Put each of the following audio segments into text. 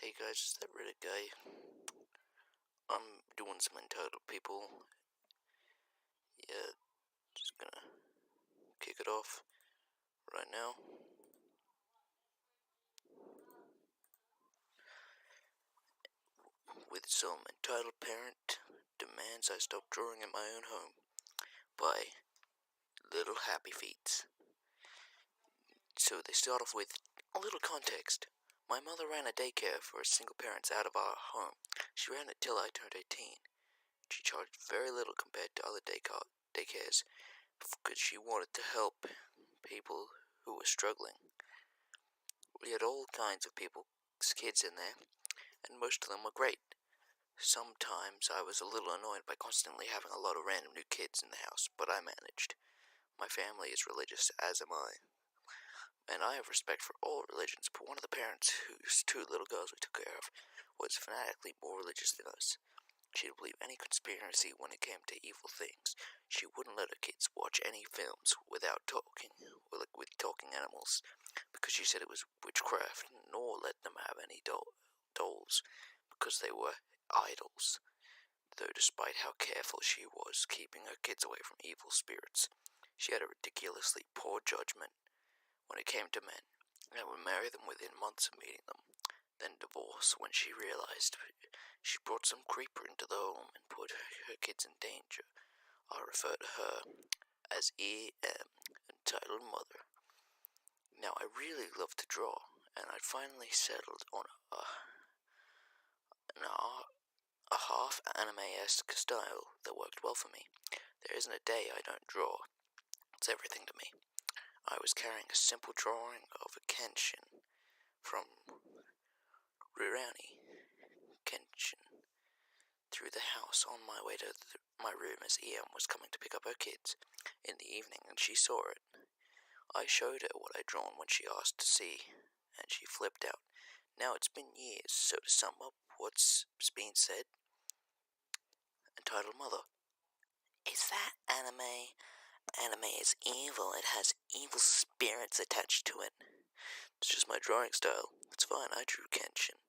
Hey guys, is that Reddit guy? I'm doing some entitled people. Yeah, just gonna kick it off right now. With some entitled parent demands I stop drawing in my own home by Little Happy Feet. So they start off with a little context. My mother ran a daycare for single parents out of our home. She ran it till I turned 18. She charged very little compared to other daycares because she wanted to help people who were struggling. We had all kinds of people's kids in there, and most of them were great. Sometimes I was a little annoyed by constantly having a lot of random new kids in the house, but I managed. My family is religious, as am I. And I have respect for all religions, but one of the parents whose two little girls we took care of was fanatically more religious than us. She'd believe any conspiracy when it came to evil things. She wouldn't let her kids watch any films without talking, with talking animals, because she said it was witchcraft, nor let them have any dolls, because they were idols. Though despite how careful she was keeping her kids away from evil spirits, she had a ridiculously poor judgment when it came to men, and would marry them within months of meeting them, then divorce when she realized she brought some creeper into the home and put her kids in danger. I refer to her as E.M., entitled mother. Now, I really love to draw, and I'd finally settled on a half anime-esque style that worked well for me. There isn't a day I don't draw. It's everything to me. I was carrying a simple drawing of a Kenshin from Rirani Kenshin through the house on my way to my room as EM was coming to pick up her kids in the evening, and she saw it. I showed her what I'd drawn when she asked to see, and she flipped out. Now it's been years, so to sum up what's been said, entitled Mother. Is that anime? Anime is evil. It has evil spirits attached to it. It's just my drawing style. It's fine, I drew Kenshin.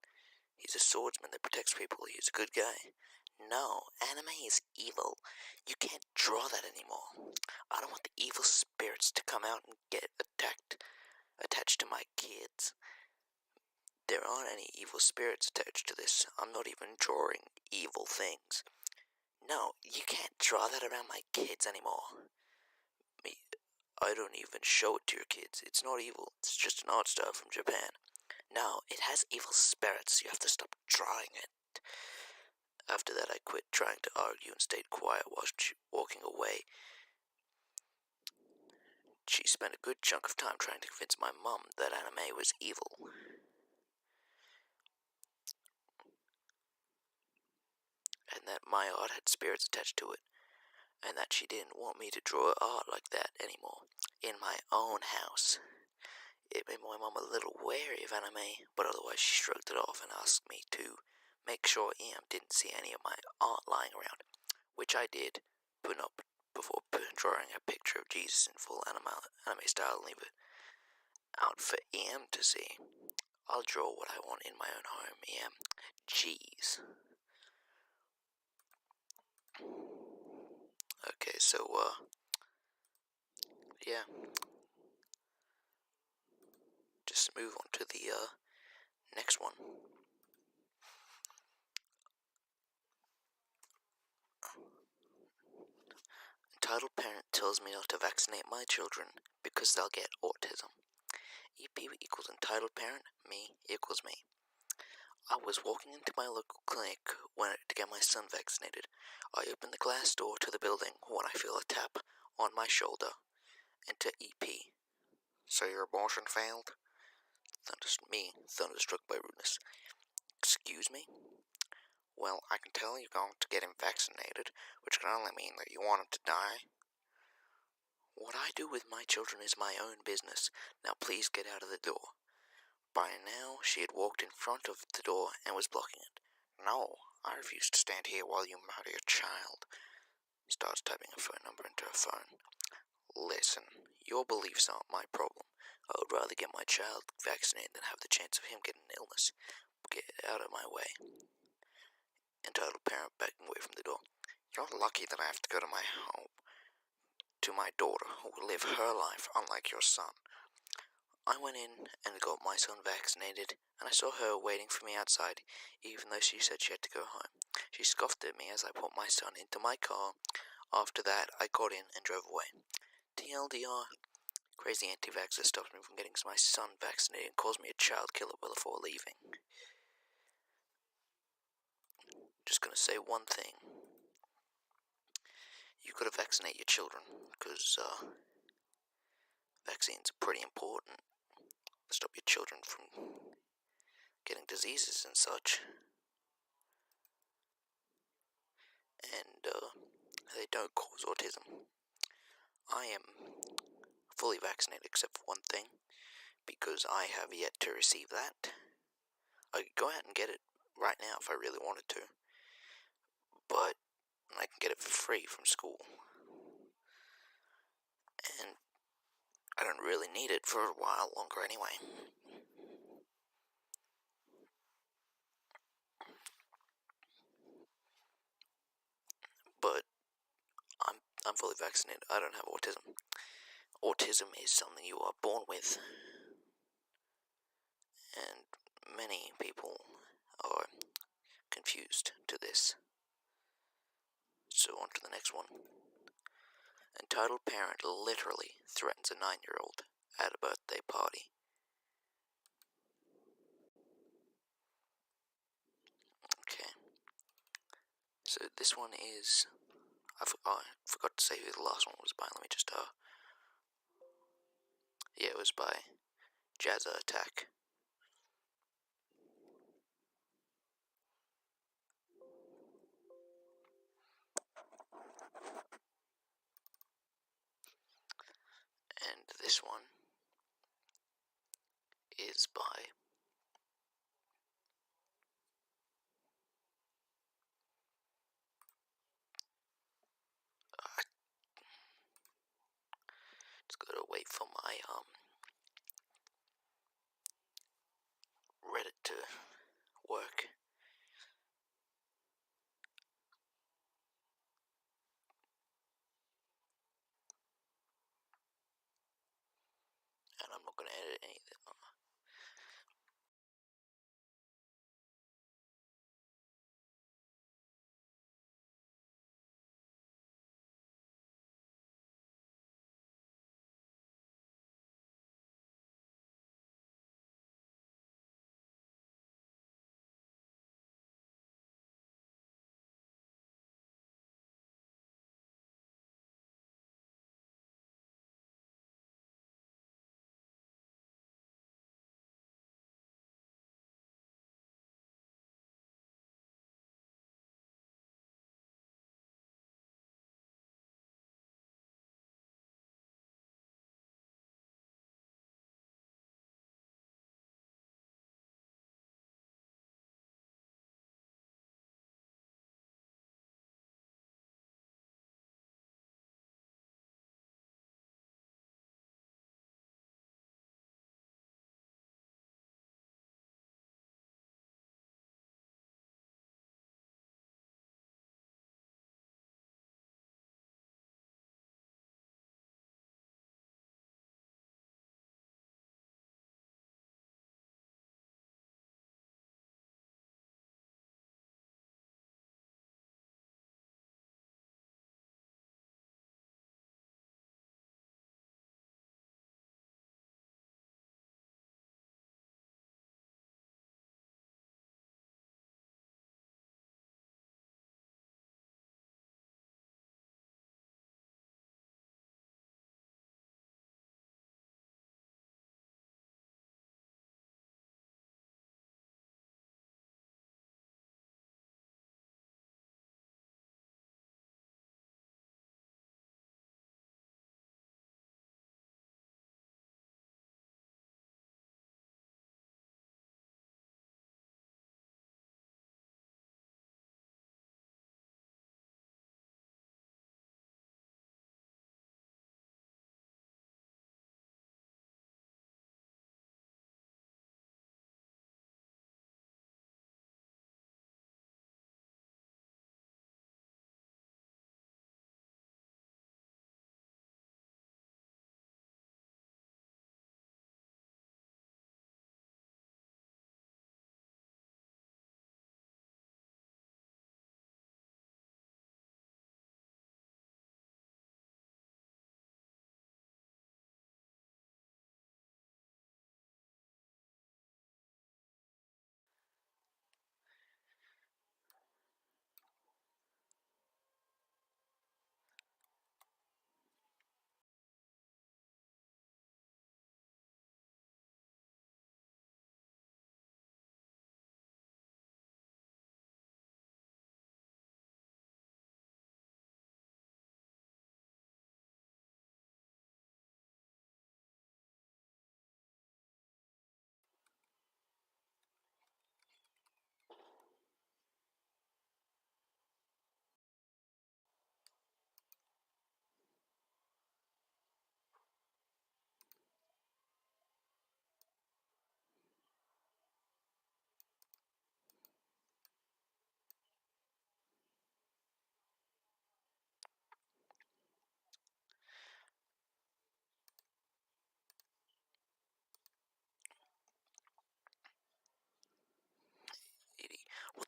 He's a swordsman that protects people. He's a good guy. No, anime is evil. You can't draw that anymore. I don't want the evil spirits to come out and get attached to my kids. There aren't any evil spirits attached to this. I'm not even drawing evil things. No, you can't draw that around my kids anymore. I don't even show it to your kids. It's not evil. It's just an art style from Japan. No, it has evil spirits. You have to stop drawing it. After that, I quit trying to argue and stayed quiet while walking away. She spent a good chunk of time trying to convince my mum that anime was evil. And that my art had spirits attached to it. And that she didn't want me to draw art like that anymore. In my own house. It made my mum a little wary of anime, but otherwise she shrugged it off and asked me to make sure Em didn't see any of my art lying around, which I did, put up before drawing a picture of Jesus in full anime style and leave it out for Em to see. I'll draw what I want in my own home, Em. Jeez. Okay, so, yeah. Just move on to the, next one. Entitled parent tells me not to vaccinate my children because they'll get autism. EP equals entitled parent, me equals me. I was walking into my local clinic to get my son vaccinated. I opened the glass door to the building when I feel a tap on my shoulder. Enter EP. So your abortion failed? Thunderstruck by rudeness. Excuse me? Well, I can tell you're going to get him vaccinated, which can only mean that you want him to die. What I do with my children is my own business. Now please get out of the door. By now, she had walked in front of the door and was blocking it. No, I refuse to stand here while you murder your child. Starts typing a phone number into her phone. Listen, your beliefs aren't my problem. I would rather get my child vaccinated than have the chance of him getting an illness. get out of my way. Entitled parent backing away from the door. You're lucky that I have to go to my home, to my daughter, who will live her life unlike your son. I went in and got my son vaccinated, and I saw her waiting for me outside, even though she said she had to go home. She scoffed at me as I put my son into my car. After that, I got in and drove away. TLDR, crazy anti-vaxxer stopped me from getting my son vaccinated and calls me a child killer before leaving. Just gonna say one thing. You gotta vaccinate your children, because vaccines are pretty important. Stop your children from getting diseases and such. And they don't cause autism. I am fully vaccinated except for one thing, because I have yet to receive that. I could go out and get it right now if I really wanted to, but I can get it for free from school. And I don't really need it for a while longer anyway. But I'm fully vaccinated. I don't have autism. Autism is something you are born with, and many people are confused to this. So on to the next one. Entitled parent literally threatens a 9-year-old at a birthday party. Okay. So this one is... I forgot to say who the last one was by. Let me just... Yeah, it was by Jazza Attack. And this one is by... just gotta wait for my Reddit to work. And I'm not gonna edit anything.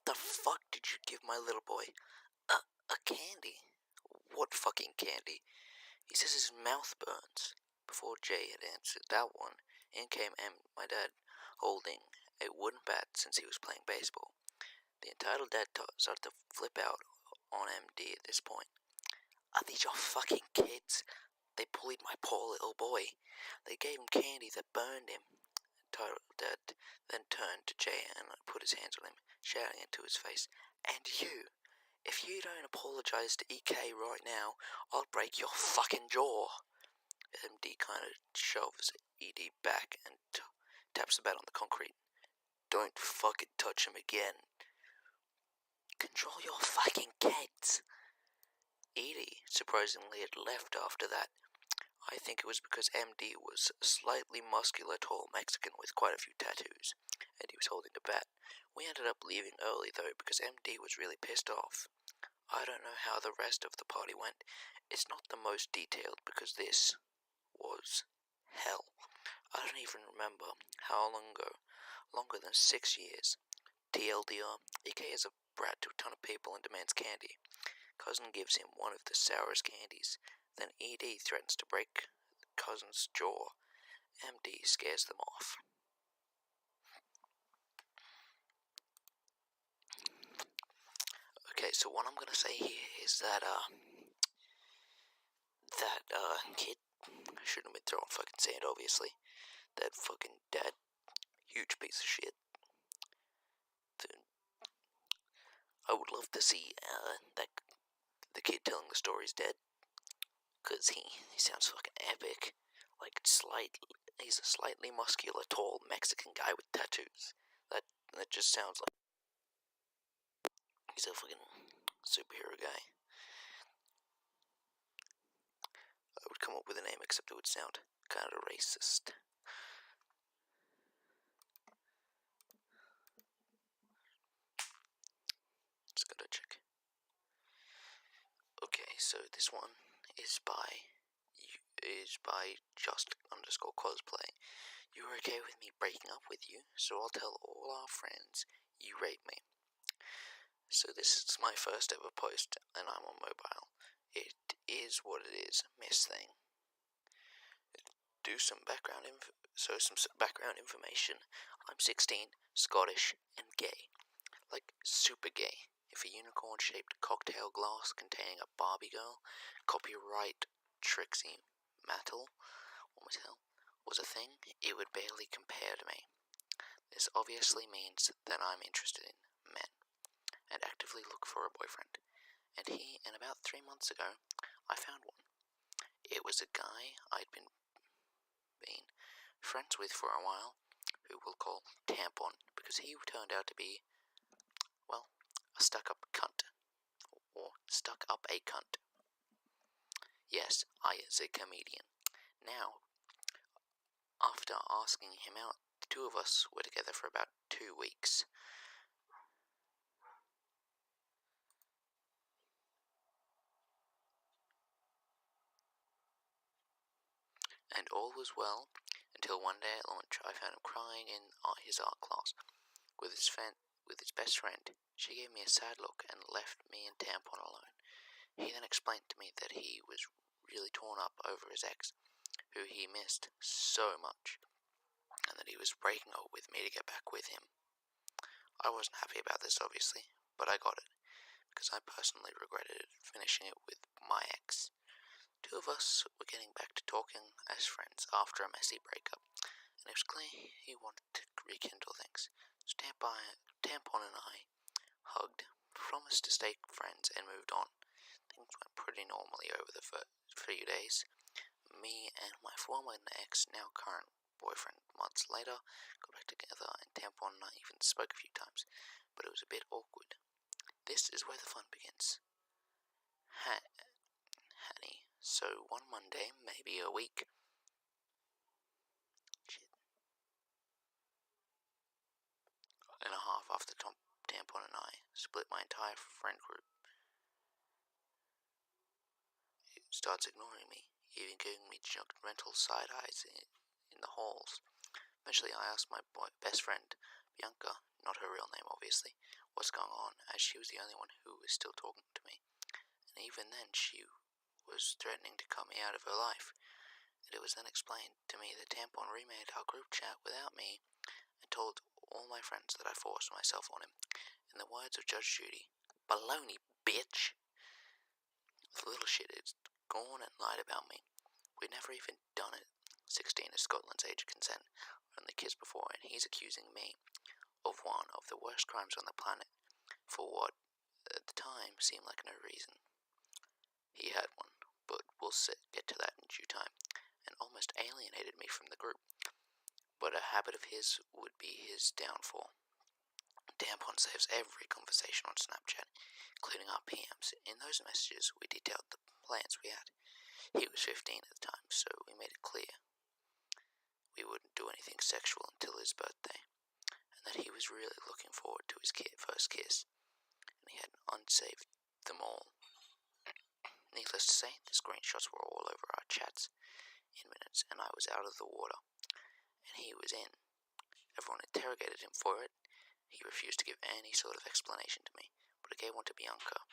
the fuck did you give my little boy? A candy? What fucking candy? He says his mouth burns. Before Jay had answered that one, in came my dad, holding a wooden bat since he was playing baseball. The entitled dad started to flip out on MD at this point. Are these your fucking kids? They bullied my poor little boy. They gave him candy that burned him. Entitled dad then turned to Jay and put his hands on him, shouting into his face, "And you! If you don't apologize to EK right now, I'll break your fucking jaw." MD kind of shoves ED back and taps the bat on the concrete. "Don't fucking touch him again. Control your fucking kids." Edie surprisingly had left after that. I think it was because MD was a slightly muscular, tall Mexican with quite a few tattoos, and he was holding a bat. We ended up leaving early though because MD was really pissed off. I don't know how the rest of the party went. It's not the most detailed because this was hell. I don't even remember how long ago. Longer than 6 years. TLDR, EK is a brat to a ton of people and demands candy. Cousin gives him one of the sourest candies. Then ED threatens to break cousin's jaw. MD scares them off. Okay, so what I'm gonna say here is that kid, I shouldn't have been throwing fucking sand, obviously. That fucking dad, huge piece of shit. I would love to see the kid telling the story's dead, cause he sounds fucking epic. Like he's a slightly muscular, tall Mexican guy with tattoos. That just sounds like he's a fucking superhero guy. I would come up with a name, except it would sound kind of racist. Just gotta check. Okay, so this one is by just_cosplay. You were okay with me breaking up with you, so I'll tell all our friends you raped me. So this is my first ever post, and I'm on mobile. It is what it is, Miss Thing. Some background information. I'm 16, Scottish, and gay. Like, super gay. If a unicorn-shaped cocktail glass containing a Barbie girl, copyright Trixie Mattel, was a thing, it would barely compare to me. This obviously means that I'm interested in men, and actively look for a boyfriend. And about 3 months ago, I found one. It was a guy I'd been friends with for a while, who we'll call Tampon, because he turned out to be, well, a stuck-up cunt. Or stuck-up a cunt. Yes, I is a comedian. Now, after asking him out, the two of us were together for about 2 weeks. And all was well, until one day at lunch I found him crying in his art class with his best friend. She gave me a sad look and left me and Tampon alone. He then explained to me that he was really torn up over his ex, who he missed so much, and that he was breaking up with me to get back with him. I wasn't happy about this, obviously, but I got it, because I personally regretted finishing it with my ex. Two of us were getting back to talking as friends after a messy breakup, and it was clear he wanted to rekindle things. So Tampon and I hugged, promised to stay friends, and moved on. Things went pretty normally over the first few days. Me and my former ex, now current boyfriend, months later, got back together, and Tampon and I even spoke a few times, but it was a bit awkward. This is where the fun begins. Honey, so one Monday, maybe a week. And a half after Tampon and I split my entire friend group. He starts ignoring me, even giving me judgmental side eyes in the halls. Eventually I asked my best friend, Bianca, not her real name obviously, what's going on, as she was the only one who was still talking to me, and even then she was threatening to cut me out of her life. It was then explained to me that Tampon remade our group chat without me and told all my friends that I forced myself on him. In the words of Judge Judy, baloney, bitch! The little shit had gone and lied about me. We'd never even done it. 16 is Scotland's age of consent, only kissed before, and he's accusing me of one of the worst crimes on the planet for what, at the time, seemed like no reason. He had one, but we'll get to that in due time, and almost alienated me from the group. But a habit of his would be his downfall. Tampon saves every conversation on Snapchat, including our PMs. In those messages, we detailed the plans we had. He was 15 at the time, so we made it clear we wouldn't do anything sexual until his birthday, and that he was really looking forward to his first kiss, and he hadn't unsaved them all. Needless to say, the screenshots were all over our chats in minutes, and I was out of the water, and he was in. Everyone interrogated him for it. He refused to give any sort of explanation to me, but I gave one to Bianca.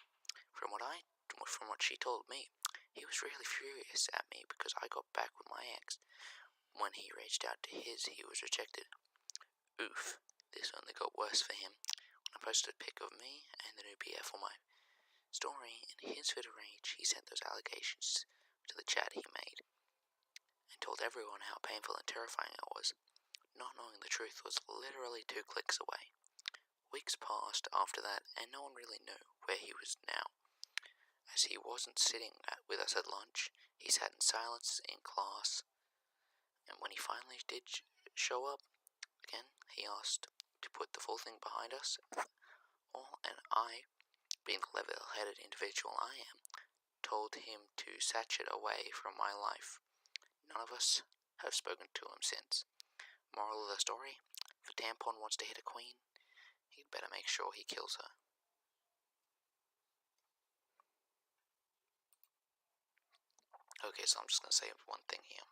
From what she told me, he was really furious at me because I got back with my ex. When he reached out to his, he was rejected. Oof, this only got worse for him. When I posted a pic of me and the new BF on my story, in his fit of rage, he sent those allegations to the chat he made and told everyone how painful and terrifying it was. Not knowing the truth was literally 2 clicks away. Weeks passed after that, and no one really knew where he was now. As he wasn't sitting with us at lunch, he sat in silence in class, and when he finally did show up again, he asked to put the full thing behind us all, and I, being the level-headed individual I am, told him to satch it away from my life. None of us have spoken to him since. Moral of the story, if a tampon wants to hit a queen, he'd better make sure he kills her. Okay, so I'm just going to say one thing here.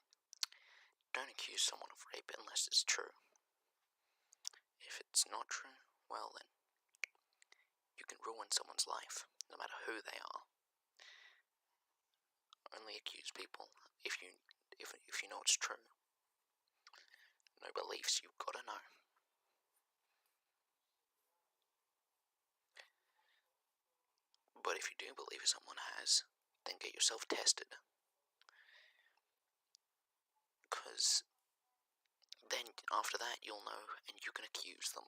Don't accuse someone of rape unless it's true. If it's not true, well then, you can ruin someone's life, no matter who they are. Only accuse people if you know it's true. No beliefs, you've got to know. But if you do believe someone has, then get yourself tested. Because then after that you'll know and you can accuse them.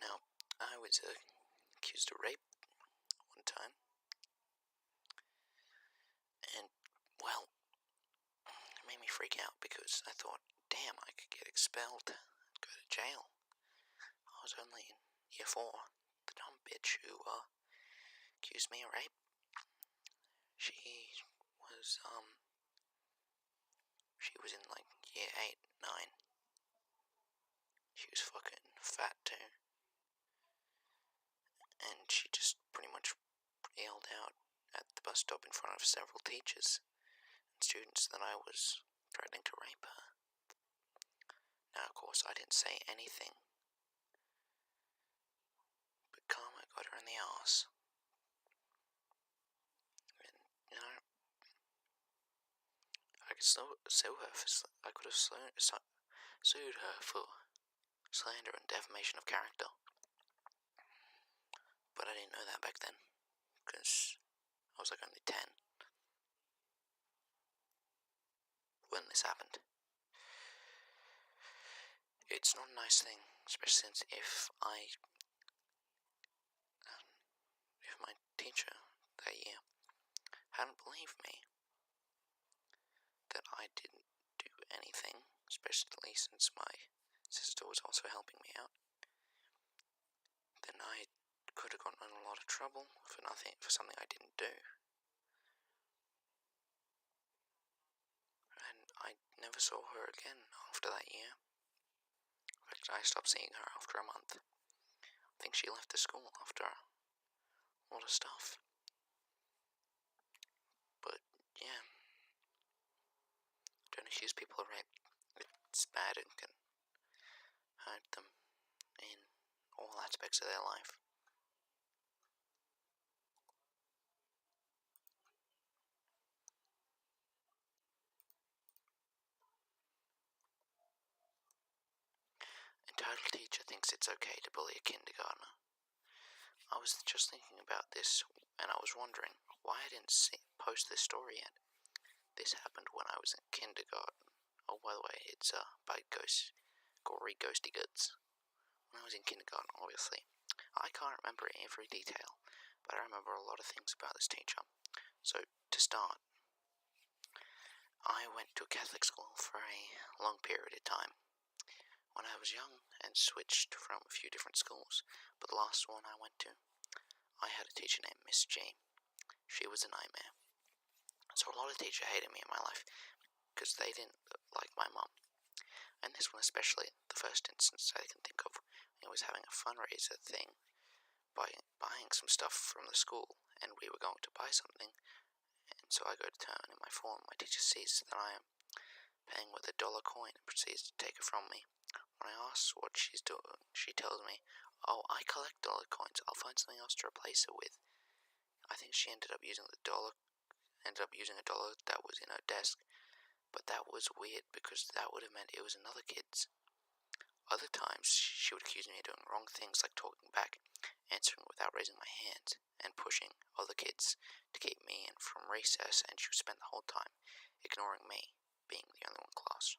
Now, I was accused of rape one time. And, well, it made me freak out because I thought, damn, I could get expelled, go to jail. I was only in year 4. The dumb bitch who accused me of rape, she was in like year 8, 9. She was fucking fat too. And she just pretty much yelled out at the bus stop in front of several teachers and students that I was threatening to rape her. Now, of course, I didn't say anything, but karma got her in the arse. And, you know, I could sue her I could have sued her for slander and defamation of character. But I didn't know that back then, because I was like only 10 when this happened. It's not a nice thing, especially since if my teacher that year hadn't believed me that I didn't do anything, especially since my sister was also helping me out, then I could have gotten in a lot of trouble for something I didn't do. And I never saw her again after that year. In fact, I stopped seeing her after a month. I think she left the school after a lot of stuff. But, yeah. Don't accuse people of rape. it's bad and can hurt them in all aspects of their life. Entitled teacher thinks it's okay to bully a kindergartner. I was just thinking about this, and I was wondering why I didn't post this story yet. This happened when I was in kindergarten. Oh, by the way, it's by Gory Ghosty Goods. When I was in kindergarten, obviously. I can't remember every detail, but I remember a lot of things about this teacher. So, to start, I went to a Catholic school for a long period of time when I was young and switched from a few different schools, but the last one I went to, I had a teacher named Miss J. She was a nightmare. So a lot of teachers hated me in my life because they didn't like my mum. And this one especially, the first instance I can think of, I was having a fundraiser thing by buying some stuff from the school, and we were going to buy something, and so I go to turn in my form. My teacher sees that I am paying with $1 coin and proceeds to take it from me. When I ask what she's doing, she tells me, "Oh, I collect dollar coins. I'll find something else to replace it with." I think she ended up using a dollar that was in her desk, but that was weird because that would have meant it was another kid's. Other times, she would accuse me of doing wrong things like talking back, answering without raising my hands, and pushing other kids to keep me in from recess, and she would spend the whole time ignoring me, being the only one in class.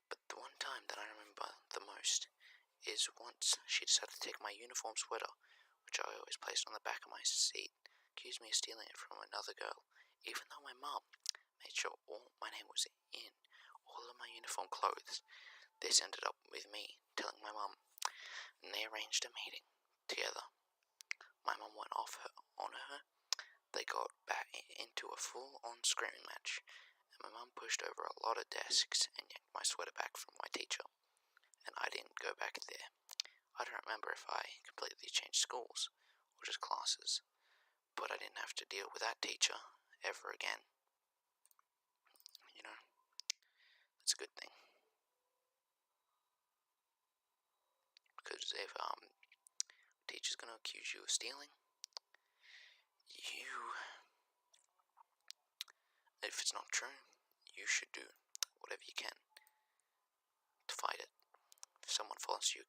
But the one time that I remember the most is once she decided to take my uniform sweater, which I always placed on the back of my seat, accused me of stealing it from another girl, even though my mum made sure all my name was in all of my uniform clothes. This ended up with me telling my mum, and they arranged a meeting together. My mum went on her. They got back into a full-on screaming match, and my mum pushed over a lot of desks and yanked my sweater back from my teacher, and I didn't go back there. I don't remember if I completely changed schools or just classes, but I didn't have to deal with that teacher ever again. You know, that's a good thing. Because if teacher's gonna accuse you of stealing, if it's not true, you should do whatever you can to fight it. If someone falsely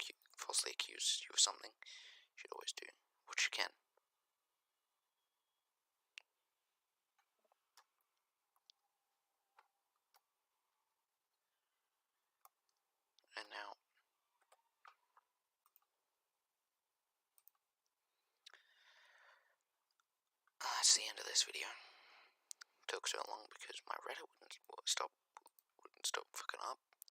accuses you of something, you should always do what you can. And now, that's the end of this video. It took so long because my Reddit wouldn't stop fucking up.